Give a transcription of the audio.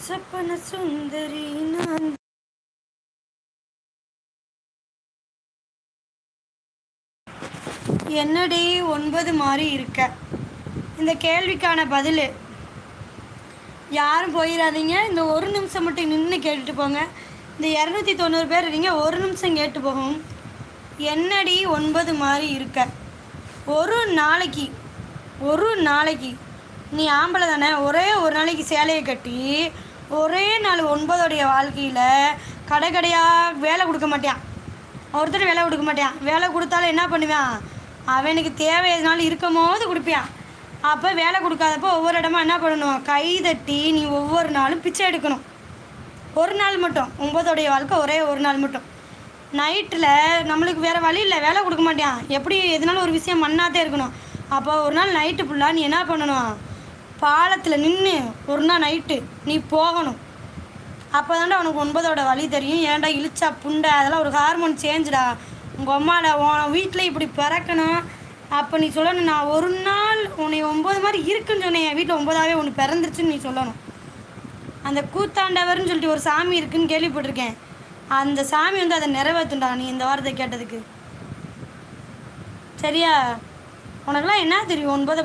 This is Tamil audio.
சொப்பன சுந்தரி நான். என்னடி 9 மாதிரி இருக்க? இந்த கேள்விக்கான பதில் யாரும் போயிடாதீங்க. இந்த ஒரு நிமிஷம் மட்டும் நின்று கேட்டுட்டு போங்க. இந்த 290 பேர் இருக்கீங்க, ஒரு நிமிஷம் கேட்டு போகும். என்னடி 9 மாதிரி இருக்க? ஒரு நாளைக்கு நீ ஆம்பளை தானே, ஒரே ஒரு நாளைக்கு சேலையை கட்டி ஒரே நாள் 9 வாழ்க்கையில் கடையாக வேலை கொடுக்க மாட்டான். ஒருத்தர் வேலை கொடுக்க மாட்டான். வேலை கொடுத்தாலும் என்ன பண்ணுவான், அவனுக்கு தேவை எதுனாலும் இருக்கும் போது கொடுப்பான். அப்போ வேலை கொடுக்காதப்போ ஒவ்வொரு இடமா என்ன பண்ணணும், கை தட்டி நீ ஒவ்வொரு நாளும் பிச்சை எடுக்கணும். ஒரு நாள் மட்டும் 9 வாழ்க்கை ஒரே ஒரு நாள் மட்டும். நைட்டில் நம்மளுக்கு வேறு வழி இல்லை, வேலை கொடுக்க மாட்டான். எப்படி எதுனாலும் ஒரு விஷயம் மண்ணாத்தே இருக்கணும். அப்போ ஒரு நாள் நைட்டு ஃபுல்லாக நீ என்ன பண்ணணும், பாலத்தில் நின்று ஒரு நாள் நைட்டு நீ போகணும். அப்போ தாண்டா உனக்கு 9 வழி தெரியும். ஏன்டா இழிச்சா புண்டை, அதெல்லாம் ஒரு ஹார்மோன் சேஞ்சுடா. உங்கள் அம்மாவில் உன் வீட்டில் இப்படி பிறக்கணும். அப்போ நீ சொல்லணும், நான் ஒரு நாள் உன்னை 9 மாதிரி இருக்குன்னு சொன்னேன், என் வீட்டில் 9ஆவே ஒன்று பிறந்துருச்சுன்னு நீ சொல்லணும். அந்த கூத்தாண்டவர்னு சொல்லிட்டு ஒரு சாமி இருக்குதுன்னு கேள்விப்பட்டிருக்கேன். அந்த சாமி அதை நிறைவேற்றுண்டா நீ இந்த வார்த்தை கேட்டதுக்கு. சரியா? உனக்கெல்லாம் என்ன தெரியும் 9